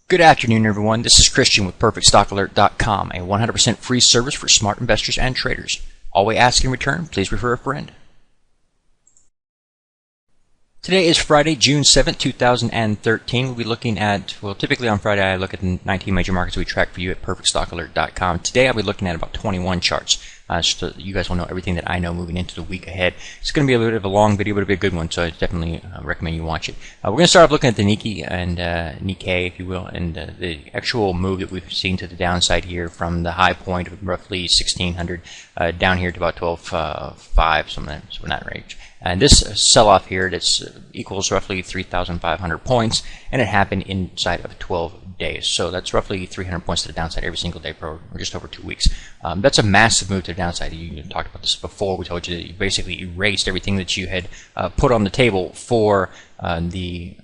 Good afternoon, everyone. This is Christian with PerfectStockAlert.com, a 100% free service for smart investors and traders. All we ask in return, please refer a friend. Today is Friday, June 7th, 2013. We'll be looking at, well, typically on Friday I look at the 19 major markets we track for you at PerfectStockAlert.com. Today I'll be looking at about 21 charts. So that you guys will know everything that I know moving into the week ahead. It's going to be a little bit of a long video, but it'll be a good one, so I definitely recommend you watch it. We're going to start off looking at the Nikkei and Nikkei, if you will, and the actual move that we've seen to the downside here from the high point of roughly 1600 down here to about 12.5, somewhere in that range. And this sell-off here, that's equals roughly 3,500 points, and it happened inside of 12 days. So that's roughly 300 points to the downside every single day for just over 2 weeks. That's a massive move to the downside. You talked about this before. We told you that you basically erased everything that you had put on the table for the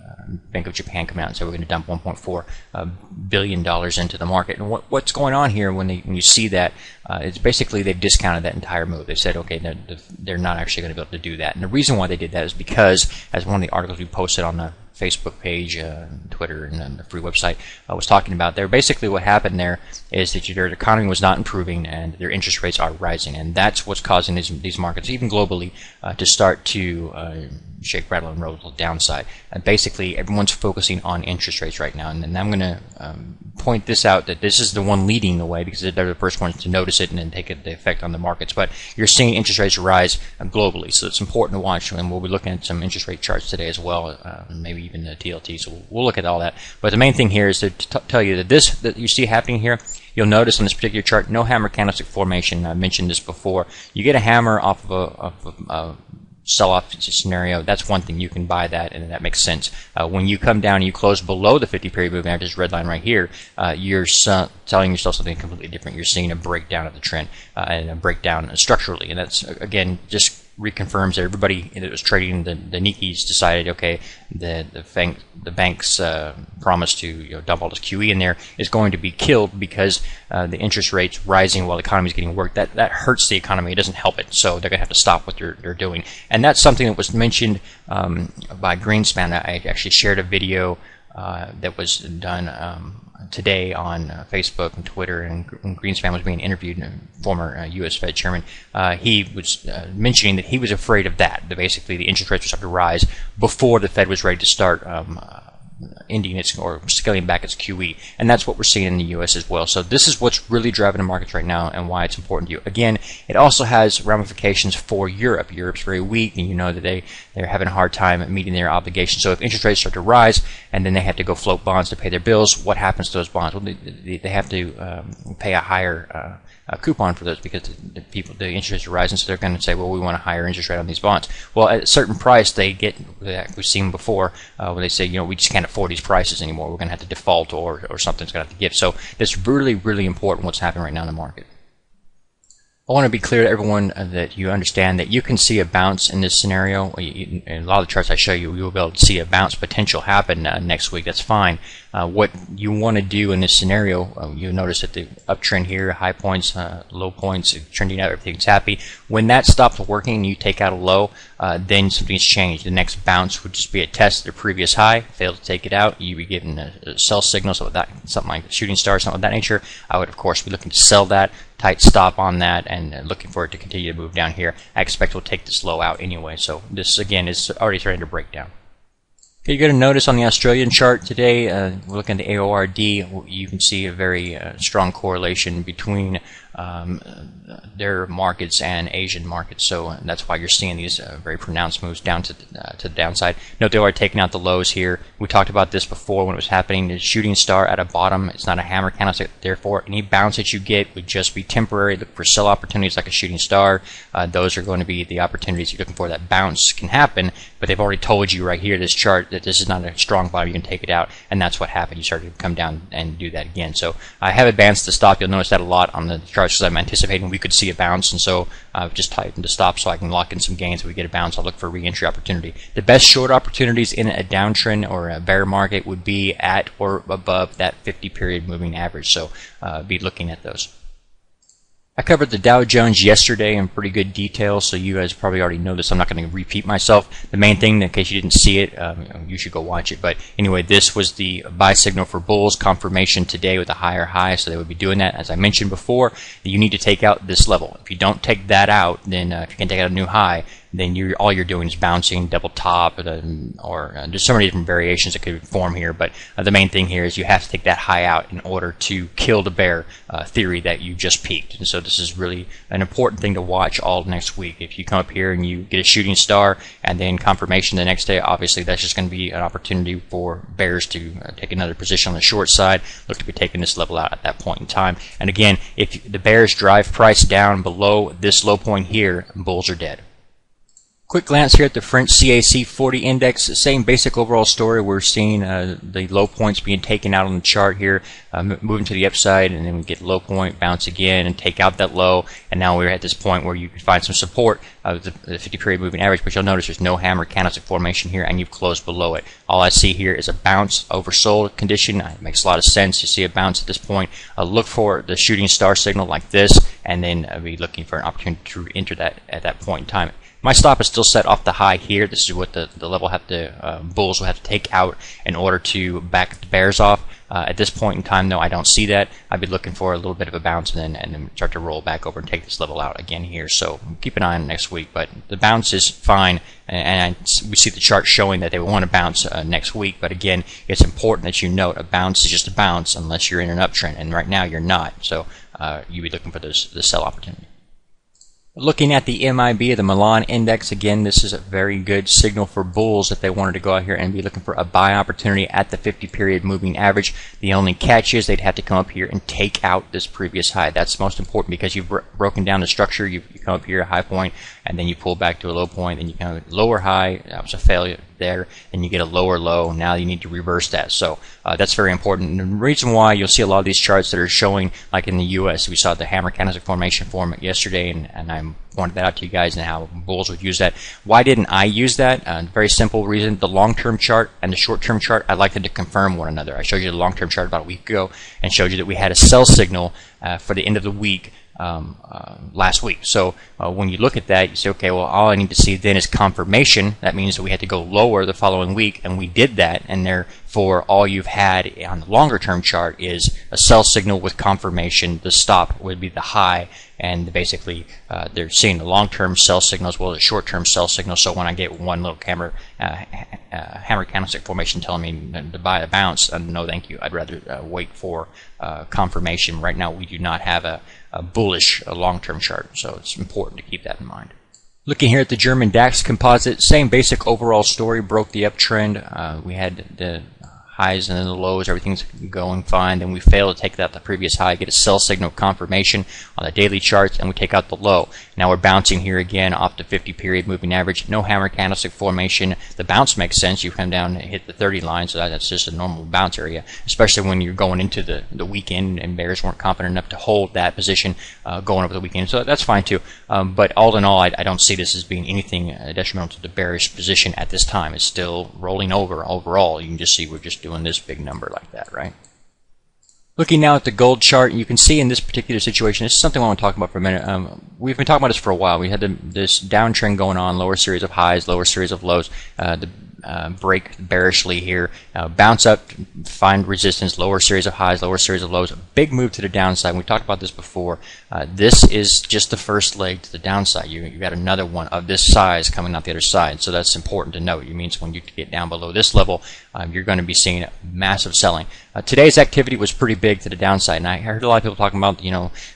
Bank of Japan coming out and said we're going to dump $1.4 billion into the market. And what's going on here when you see that, it's basically they've discounted that entire move. They said, okay, they're not actually going to be able to do that. And the reason why they did that is because, as one of the articles we posted on the Facebook page, Twitter, and the free website was talking about there. Basically, what happened there is that their economy was not improving and their interest rates are rising, and that's what's causing these markets, even globally, to start to shake, rattle, and roll to the downside. And basically, everyone's focusing on interest rates right now, and then I'm going to point this out that this is the one leading the way because they're the first ones to notice it and then take the effect on the markets. But you're seeing interest rates rise globally, so it's important to watch, and we'll be looking at some interest rate charts today as well, maybe even the TLT, so we'll look at all that. But the main thing here is to tell you that this that you see happening here, you'll notice on this particular chart, no hammer candlestick formation. I mentioned this before. You get a hammer off of a sell-off scenario, that's one thing. You can buy that, and that makes sense. When you come down and you close below the 50-period moving average, this red line right here, you're telling yourself something completely different. You're seeing a breakdown of the trend and a breakdown structurally, and that's, again, just reconfirms that everybody that was trading the Nikkeis decided, okay, the bank's promise to dump all this QE in there is going to be killed because the interest rates rising while the economy is getting worked. That hurts the economy. It doesn't help it. So they're going to have to stop what they're doing. And that's something that was mentioned by Greenspan. I actually shared a video that was done today on Facebook and Twitter, and Greenspan was being interviewed, former U.S. Fed chairman. He was mentioning that he was afraid of that basically the interest rates would start to rise before the Fed was ready to start ending its or scaling back its QE, and that's what we're seeing in the U.S. as well. So this is what's really driving the markets right now and why it's important to you. Again, it also has ramifications for Europe. Europe's very weak, and you know that they're having a hard time meeting their obligations. So if interest rates start to rise and then they have to go float bonds to pay their bills, what happens to those bonds? Well, they have to pay a higher coupon for those because the interest rates are rising, so they're going to say, well, we want a higher interest rate on these bonds. Well, at a certain price, they get, like we've seen before, when they say, we just can't afford these prices anymore. We're going to have to default or something's going to have to give. So it's really, really important what's happening right now in the market. I want to be clear to everyone that you understand that you can see a bounce in this scenario. In a lot of the charts I show you, you will be able to see a bounce potential happen next week. That's fine. What you want to do in this scenario, you notice that the uptrend here, high points, low points, trending out, everything's happy. When that stops working and you take out a low, then something's changed. The next bounce would just be a test of the previous high. Fail to take it out, you'd be given a sell signal, so that something like a shooting star, something of that nature. I would, of course, be looking to sell that. Tight stop on that and looking for it to continue to move down here. I expect we'll take this low out anyway, so this again is already starting to break down. Okay, you're going to notice on the Australian chart today, we're looking at the AORD, you can see a very strong correlation between their markets and Asian markets, so that's why you're seeing these very pronounced moves down to the downside. Note they are taking out the lows here. We talked about this before when it was happening. The shooting star at a bottom, it's not a hammer candlestick, therefore any bounce that you get would just be temporary. Look for sell opportunities like a shooting star. Those are going to be the opportunities you're looking for. That bounce can happen, but they've already told you right here, this chart, that this is not a strong bottom. You can take it out, and that's what happened. You started to come down and do that again. So I have advanced the stop. You'll notice that a lot on the charts because I'm anticipating we could see a bounce, and so I've just tightened the stop so I can lock in some gains. If we get a bounce, I'll look for a re-entry opportunity. The best short opportunities in a downtrend or a bear market would be at or above that 50-period moving average, so be looking at those. I covered the Dow Jones yesterday in pretty good detail, so you guys probably already know this. I'm not going to repeat myself. The main thing, in case you didn't see it, you should go watch it. But anyway, this was the buy signal for bulls, confirmation today with a higher high, so they would be doing that. As I mentioned before, you need to take out this level. If you don't take that out, then if you can take out a new high, then all you're doing is bouncing double top, or there's so many different variations that could form here. But the main thing here is you have to take that high out in order to kill the bear theory that you just peaked. And so this is really an important thing to watch all next week. If you come up here and you get a shooting star and then confirmation the next day, obviously that's just going to be an opportunity for bears to take another position on the short side, look to be taking this level out at that point in time. And again, if the bears drive price down below this low point here, bulls are dead. Quick glance here at the French CAC 40 index. Same basic overall story. We're seeing the low points being taken out on the chart here, moving to the upside, and then we get low point, bounce again, and take out that low. And now we're at this point where you can find some support of the 50-period moving average, but you'll notice there's no hammer candlestick formation here, and you've closed below it. All I see here is a bounce, oversold condition. It makes a lot of sense. You see a bounce at this point. Look for the shooting star signal like this, and then be looking for an opportunity to enter that at that point in time. My stop is still set off the high here. This is what the level have to bulls will have to take out in order to back the bears off. At this point in time, though, I don't see that. I'd be looking for a little bit of a bounce and then start to roll back over and take this level out again here. So keep an eye on it next week. But the bounce is fine, and we see the chart showing that they want to bounce next week. But again, it's important that you note a bounce is just a bounce unless you're in an uptrend, and right now you're not. So you'd be looking for the sell opportunity. Looking at the MIB, the Milan Index, again, this is a very good signal for bulls if they wanted to go out here and be looking for a buy opportunity at the 50-period moving average. The only catch is they'd have to come up here and take out this previous high. That's most important because you've broken down the structure. You come up here, a high point, and then you pull back to a low point, and you come lower high. That was a failure there, and you get a lower low. Now you need to reverse that. So that's very important. And the reason why you'll see a lot of these charts that are showing, like in the U.S., we saw the hammer candlestick formation form yesterday, and I pointed that out to you guys and how bulls would use that. Why didn't I use that? Very simple reason. The long-term chart and the short-term chart, I like them to confirm one another. I showed you the long-term chart about a week ago and showed you that we had a sell signal for the end of the week last week. So when you look at that, you say, okay, well, all I need to see then is confirmation. That means that we had to go lower the following week, and we did that, and therefore all you've had on the longer term chart is a sell signal with confirmation. The stop would be the high, and basically they're seeing the long-term sell signal as well as the short-term sell signal. So when I get one little hammer candlestick formation telling me to buy a bounce, no thank you. I'd rather wait for confirmation. Right now we do not have a bullish long-term chart, so it's important to keep that in mind. Looking here at the German DAX composite, same basic overall story, broke the uptrend. We had the highs and then the lows, everything's going fine. Then we fail to take out the previous high, get a sell signal confirmation on the daily charts, and we take out the low. Now we're bouncing here again off the 50-period moving average. No hammer candlestick formation. The bounce makes sense. You come down and hit the 30 line, so that's just a normal bounce area, especially when you're going into the weekend and bears weren't confident enough to hold that position going over the weekend. So that's fine too. But all in all, I don't see this as being anything detrimental to the bearish position at this time. It's still rolling over overall. You can just see we're just doing this big number like that, right? Looking now at the gold chart, you can see in this particular situation, this is something I want to talk about for a minute. We've been talking about this for a while. We had this downtrend going on, lower series of highs, lower series of lows. Break bearishly here, bounce up, find resistance, lower series of highs, lower series of lows, a big move to the downside. We talked about this before. This is just the first leg to the downside. You got another one of this size coming out the other side, so that's important to note. It means when you get down below this level, you're going to be seeing massive selling. Today's activity was pretty big to the downside, and I heard a lot of people talking about,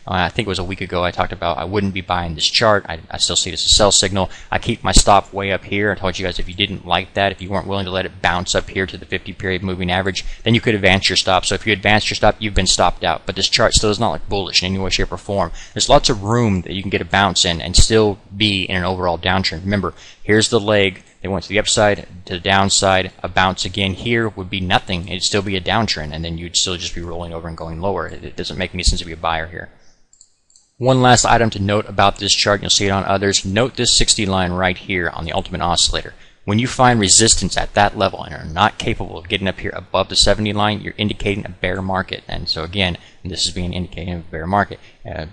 I think it was a week ago I talked about I wouldn't be buying this chart. I still see this as a sell signal. I keep my stop way up here. I told you guys if you didn't like that, if you weren't willing to let it bounce up here to the 50-period moving average, then you could advance your stop. So if you advance your stop, you've been stopped out. But this chart still is not like bullish in any way, shape, or form. There's lots of room that you can get a bounce in and still be in an overall downtrend. Remember, here's the leg. They went to the upside, to the downside. A bounce again here would be nothing. It'd still be a downtrend, and then you'd still just be rolling over and going lower. It doesn't make any sense to be a buyer here. One last item to note about this chart, you'll see it on others. Note this 60 line right here on the Ultimate Oscillator. When you find resistance at that level and are not capable of getting up here above the 70 line, you're indicating a bear market. And so again, this is being indicating a bear market.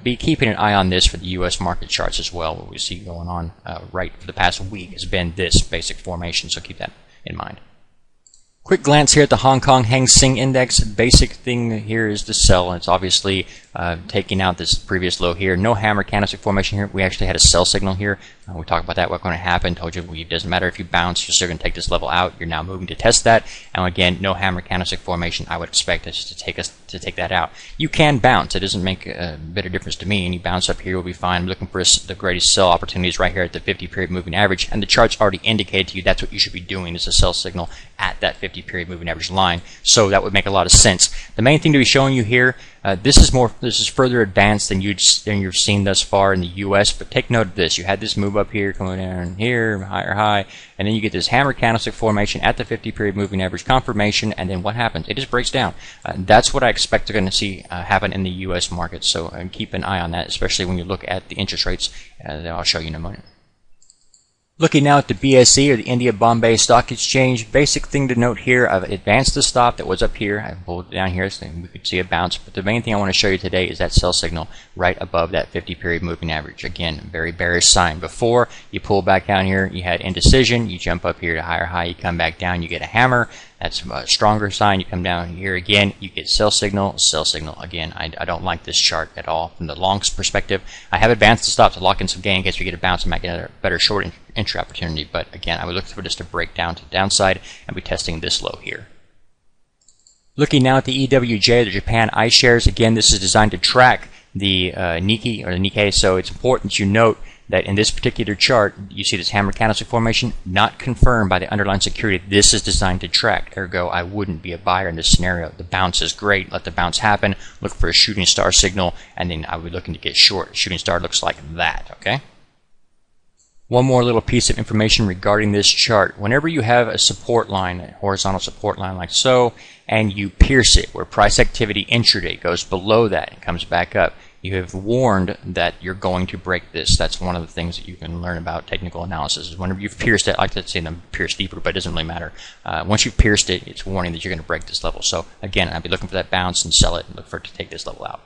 Be keeping an eye on this for the U.S. market charts as well. What we see going on right for the past week has been this basic formation, so keep that in mind. Quick glance here at the Hong Kong Hang Seng Index. Basic thing here is the sell, and it's obviously taking out this previous low here. No hammer candlestick formation here. We actually had a sell signal here. We talked about that, what's going to happen. Told you it doesn't matter if you bounce, you're still going to take this level out. You're now moving to test that. And again, no hammer candlestick formation. I would expect us to take that out. You can bounce. It doesn't make a bit of difference to me. And you bounce up here, will be fine. I'm looking for the greatest sell opportunities right here at the 50-period moving average. And the chart's already indicated to you that's what you should be doing, is a sell signal at that 50-period moving average line. So that would make a lot of sense. The main thing to be showing you here, this is further advanced than you've seen thus far in the U.S. But take note of this: you had this move up here, coming down here, higher high, and then you get this hammer candlestick formation at the 50-period moving average confirmation, and then what happens? It just breaks down. That's what I expect you're going to see happen in the U.S. market. So keep an eye on that, especially when you look at the interest rates that I'll show you in a moment. Looking now at the BSE, or the India Bombay Stock Exchange, basic thing to note here, I've advanced the stop that was up here. I pulled it down here so we could see a bounce. But the main thing I want to show you today is that sell signal right above that 50-period moving average. Again, very bearish sign. Before, you pull back down here, you had indecision. You jump up here to higher high, you come back down, you get a hammer. That's a stronger sign. You come down here again, you get sell signal, sell signal. Again, I don't like this chart at all from the long perspective. I have advanced the stop to lock in some gain in case we get a bounce and might get a better short entry opportunity. But again, I would look for this to break down to the downside and be testing this low here. Looking now at the EWJ, the Japan iShares. Again, this is designed to track the Nikkei, or the Nikkei, so it's important you note that in this particular chart, you see this hammer candlestick formation, not confirmed by the underlying security. This is designed to track. Ergo, I wouldn't be a buyer in this scenario. The bounce is great. Let the bounce happen. Look for a shooting star signal, and then I would be looking to get short. Shooting star looks like that, okay? One more little piece of information regarding this chart. Whenever you have a support line, a horizontal support line like so, and you pierce it, where price activity intraday goes below that and comes back up, you have warned that you're going to break this. That's one of the things that you can learn about technical analysis. Is whenever you've pierced it, I like to say them pierce deeper, but it doesn't really matter. Once you've pierced it, it's warning that you're going to break this level. So again, I'd be looking for that bounce and sell it and look for it to take this level out.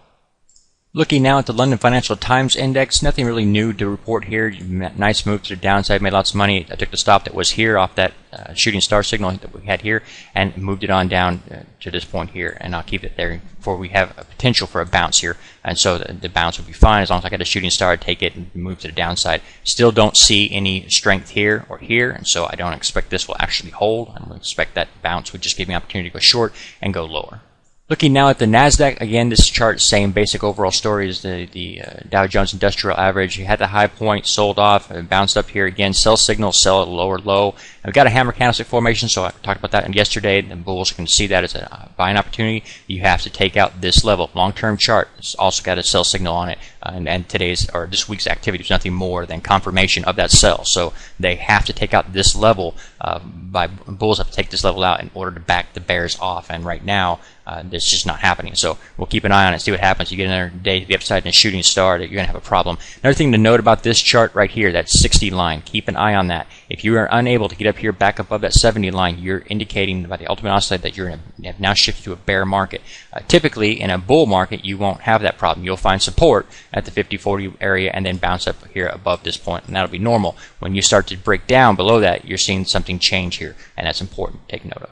Looking now at the London Financial Times Index, nothing really new to report here. Nice move to the downside, made lots of money. I took the stop that was here off that shooting star signal that we had here and moved it on down to this point here, and I'll keep it there before we have a potential for a bounce here. And so the bounce would be fine as long as I get a shooting star, take it and move to the downside. Still don't see any strength here or here, and so I don't expect this will actually hold. I would expect that bounce would just give me an opportunity to go short and go lower. Looking now at the NASDAQ, again, this chart, same basic overall story as the Dow Jones Industrial Average. You had the high point, sold off, and bounced up here again. Sell signal, sell at a lower low. We've got a hammer candlestick formation, so I talked about that yesterday. The bulls can see that as a buying opportunity. You have to take out this level. Long-term chart, it's also got a sell signal on it. And today's, or this week's activity is nothing more than confirmation of that sell. So they have to take out this level. Bulls have to take this level out in order to back the bears off. And right now, that's just not happening. So we'll keep an eye on it, see what happens. You get another day to the upside and a shooting star, that you're going to have a problem. Another thing to note about this chart right here, that 60 line, keep an eye on that. If you are unable to get up here back above that 70 line, you're indicating by the ultimate offside that you have now shifted to a bear market. Typically, in a bull market, you won't have that problem. You'll find support at the 50-40 area and then bounce up here above this point, and that'll be normal. When you start to break down below that, you're seeing something change here, and that's important to take note of.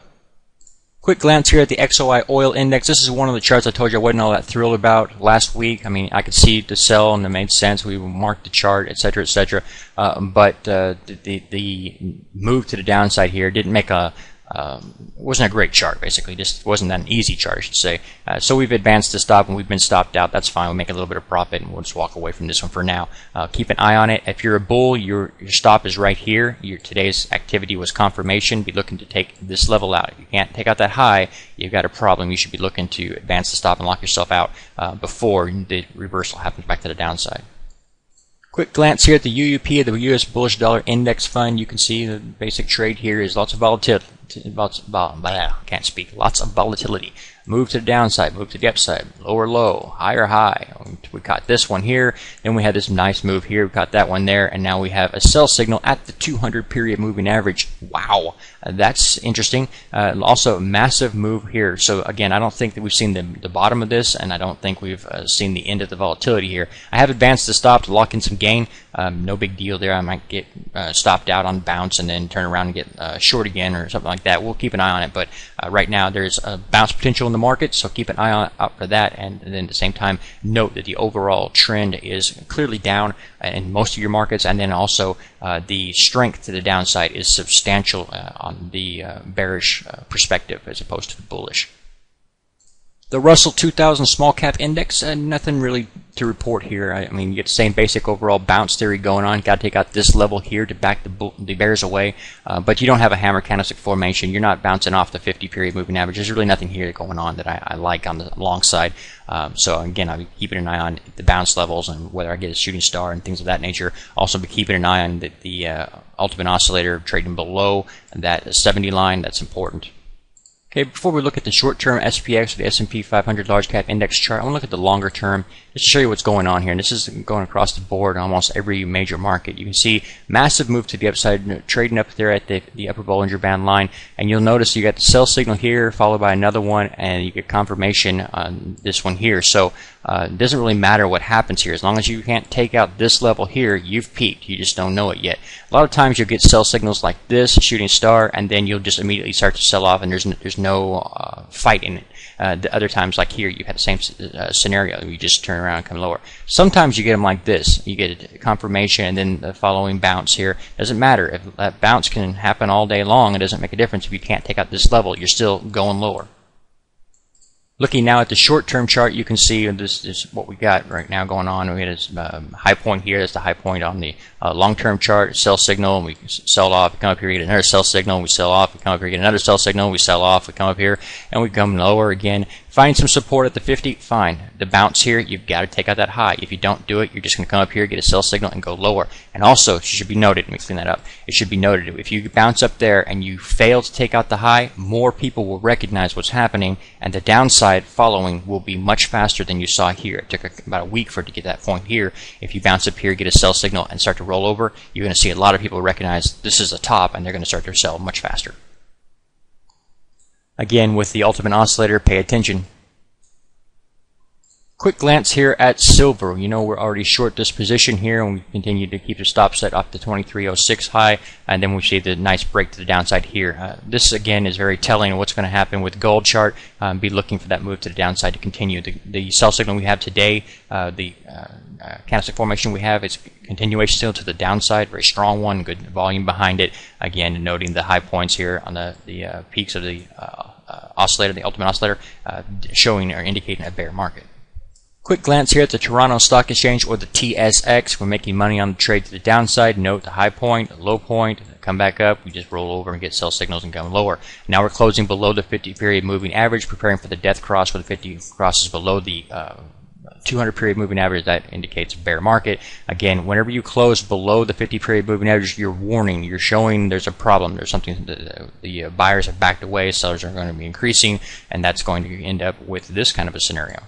Quick glance here at the XOI Oil Index. This is one of the charts I told you I wasn't all that thrilled about last week. I mean, I could see the sell and it made sense. We marked the chart, etc., etc. But the move to the downside here didn't make wasn't a great chart, basically. Just wasn't an easy chart, I should say. So we've advanced the stop, and we've been stopped out. That's fine. We'll make a little bit of profit, and we'll just walk away from this one for now. Keep an eye on it. If you're a bull, your stop is right here. Today's activity was confirmation. Be looking to take this level out. If you can't take out that high, you've got a problem. You should be looking to advance the stop and lock yourself out before the reversal happens back to the downside. Quick glance here at the UUP, the U.S. Bullish Dollar Index Fund. You can see the basic trade here is lots of volatility can't speak. Lots of volatility. Move to the downside, move to the upside, lower low, higher high. We caught this one here, then we had this nice move here, we caught that one there, and now we have a sell signal at the 200 period moving average. Wow, that's interesting. Also, massive move here. So again, I don't think that we've seen the bottom of this, and I don't think we've seen the end of the volatility here. I have advanced the stop to lock in some gain. No big deal there. I might get stopped out on bounce and then turn around and get short again or something like that. We'll keep an eye on it, but right now there's a bounce potential in the market, so keep an eye out for that, and then at the same time note that the overall trend is clearly down in most of your markets, and then also the strength to the downside is substantial on the bearish perspective as opposed to the bullish. The Russell 2000 Small Cap Index, nothing really to report here. I mean, you get the same basic overall bounce theory going on. Got to take out this level here to back the bears away, but you don't have a hammer candlestick formation. You're not bouncing off the 50 period moving average. There's really nothing here going on that I like on the long side. So again, I'll be keeping an eye on the bounce levels and whether I get a shooting star and things of that nature. Also be keeping an eye on the ultimate oscillator trading below that 70 line. That's important. Okay, before we look at the short-term SPX, the S&P 500 Large Cap Index chart, I want to look at the longer term just to show you what's going on here. And this is going across the board in almost every major market. You can see massive move to the upside, trading up there at the upper Bollinger Band line. And you'll notice you got the sell signal here, followed by another one, and you get confirmation on this one here. So it doesn't really matter what happens here. As long as you can't take out this level here, you've peaked. You just don't know it yet. A lot of times you'll get sell signals like this, shooting star, and then you'll just immediately start to sell off, and there's no fight in it. The other times, like here, you had the same scenario. You just turn around and come lower. Sometimes you get them like this. You get a confirmation and then the following bounce here. Doesn't matter. If that bounce can happen all day long, it doesn't make a difference. If you can't take out this level, you're still going lower. Looking now at the short-term chart, you can see this is what we got right now going on. We had a high point here. That's the high point on the long-term chart. Sell signal, and we sell off. We come up here, we get another sell signal, and we sell off. We come up here, we get another sell signal, we sell off. We come up here, and we come lower again. Find some support at the 50, fine. The bounce here, you've got to take out that high. If you don't do it, you're just going to come up here, get a sell signal, and go lower. And also, it should be noted, let me clean that up, it should be noted, if you bounce up there and you fail to take out the high, more people will recognize what's happening, and the downside following will be much faster than you saw here. It took about a week for it to get that point here. If you bounce up here, get a sell signal, and start to roll over, you're going to see a lot of people recognize this is a top, and they're going to start to sell much faster. Again, with the ultimate oscillator, pay attention. Quick glance here at silver. You know we're already short this position here, and we continue to keep the stop set off the 2306 high, and then we see the nice break to the downside here. This again is very telling of what's going to happen with gold chart. Be looking for that move to the downside to continue. The sell signal we have today, the candlestick formation we have, is continuation still to the downside, very strong one, good volume behind it. Again, noting the high points here on the peaks of the oscillator, the ultimate oscillator, showing or indicating a bear market. Quick glance here at the Toronto Stock Exchange, or the TSX. We're making money on the trade to the downside. Note the high point, the low point, come back up. We just roll over and get sell signals and come lower. Now we're closing below the 50 period moving average, preparing for the death cross, where the 50 crosses below the 200 period moving average. That indicates a bear market. Again, whenever you close below the 50 period moving average, you're warning, you're showing there's a problem. There's something that the buyers have backed away, sellers are going to be increasing, and that's going to end up with this kind of a scenario.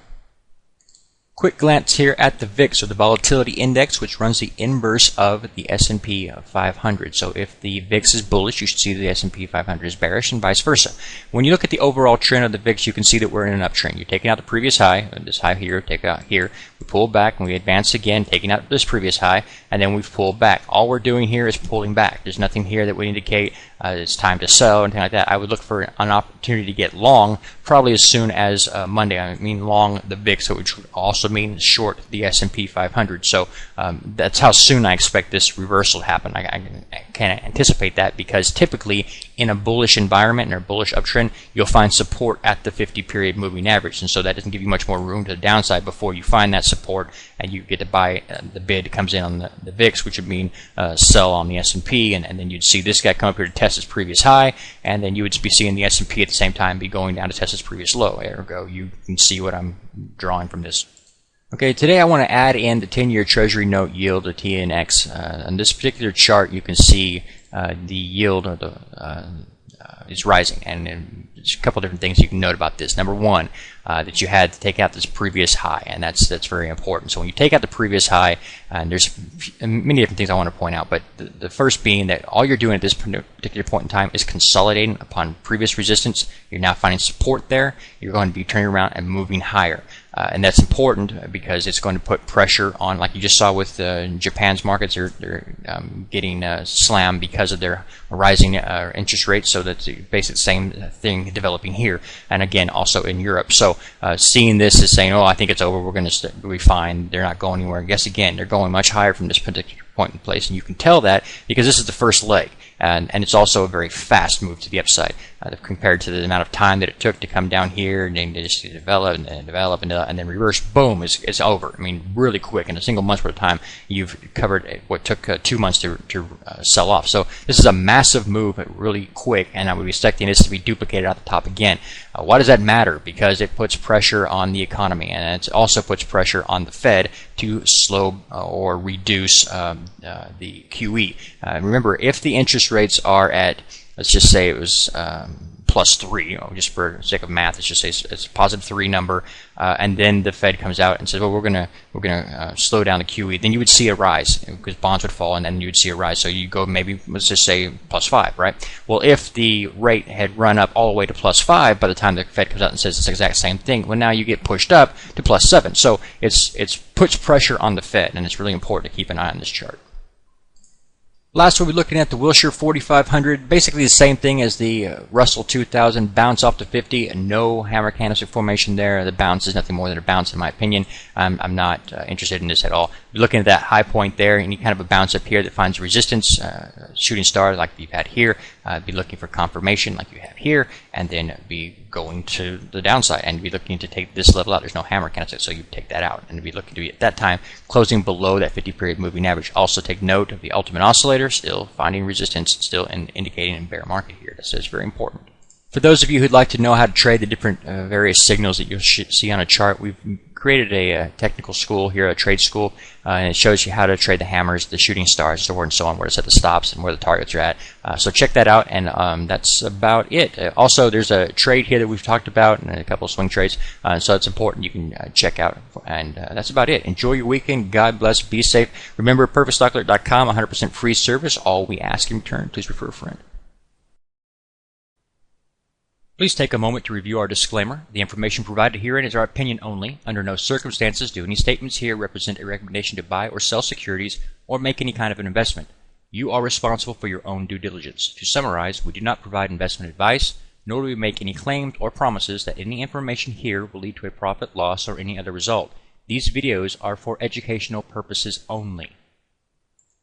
Quick glance here at the VIX, or the Volatility Index, which runs the inverse of the S&P 500. So if the VIX is bullish, you should see the S&P 500 is bearish, and vice versa. When you look at the overall trend of the VIX, you can see that we're in an uptrend. You're taking out the previous high, this high here, take out here. We pull back, and we advance again, taking out this previous high, and then we've pulled back. All we're doing here is pulling back. There's nothing here that would indicate it's time to sell or anything like that. I would look for an opportunity to get long, probably as soon as Monday. I mean long the VIX, which would also mean short the S&P 500. So that's how soon I expect this reversal to happen. I can't anticipate that, because typically in a bullish environment or a bullish uptrend, you'll find support at the 50 period moving average, and so that doesn't give you much more room to the downside before you find that support and you get to buy. The bid comes in on the VIX, which would mean sell on the S&P, and then you'd see this guy come up here to test its previous high, and then you would be seeing the S&P at the same time be going down to test its previous low. Ergo, you can see what I'm drawing from this. Okay, today I want to add in the 10-year Treasury note yield, the TNX. On this particular chart, you can see the yield, or the rising. And there's a couple different things you can note about this. Number one, that you had to take out this previous high, and that's very important. So when you take out the previous high, and there's many different things I want to point out, but the first being that all you're doing at this particular point in time is consolidating upon previous resistance. You're now finding support there. You're going to be turning around and moving higher. And that's important because it's going to put pressure on, like you just saw with Japan's markets. They're getting slammed because of their rising interest rates. So that's basically the same thing developing here, and again also in Europe. So seeing this is saying, oh, I think it's over. We're going to be fine. They're not going anywhere. Guess again, they're going much higher from this particular point in place, and you can tell that because this is the first leg. And it's also a very fast move to the upside compared to the amount of time that it took to come down here and then just develop and then reverse. Boom, it's over. I mean, really quick. In a single month's worth of time, you've covered what took 2 months to sell off. So this is a massive move, really quick, and I would be expecting this to be duplicated at the top again. Why does that matter? Because it puts pressure on the economy, and it also puts pressure on the Fed to slow or reduce the QE. Remember, if the interest rates are at, let's just say it was +3, just for the sake of math, let's just say it's a +3 number, and then the Fed comes out and says, well, we're gonna slow down the QE, then you would see a rise because bonds would fall, and then you would see a rise. So you go maybe, let's just say +5, right? Well, if the rate had run up all the way to +5 by the time the Fed comes out and says it's the exact same thing, well, now you get pushed up to +7. So it's puts pressure on the Fed, and it's really important to keep an eye on this chart. Last, we'll be looking at the Wilshire 4500. Basically the same thing as the Russell 2000. Bounce off to 50. No hammer candlestick formation there. The bounce is nothing more than a bounce, in my opinion. I'm not interested in this at all. You're looking at that high point there, any kind of a bounce up here that finds resistance, shooting star like you've had here. Be looking for confirmation like you have here, and then be going to the downside and be looking to take this level out. There's no hammer candlestick, so you take that out and be looking to be at that time closing below that 50-period moving average. Also take note of the ultimate oscillator, still finding resistance, still indicating a bear market here. This is very important. For those of you who'd like to know how to trade the different various signals that you'll see on a chart, we've created a technical school here, a trade school, and it shows you how to trade the hammers, the shooting stars, so forth and so on, where to set the stops and where the targets are at. So check that out, and that's about it. Also, there's a trade here that we've talked about, and a couple of swing trades, so it's important you can check out, and that's about it. Enjoy your weekend. God bless. Be safe. Remember, PerfectStockAlert.com, 100% free service. All we ask in return, please refer a friend. Please take a moment to review our disclaimer. The information provided herein is our opinion only. Under no circumstances do any statements here represent a recommendation to buy or sell securities or make any kind of an investment. You are responsible for your own due diligence. To summarize, we do not provide investment advice, nor do we make any claims or promises that any information here will lead to a profit, loss, or any other result. These videos are for educational purposes only.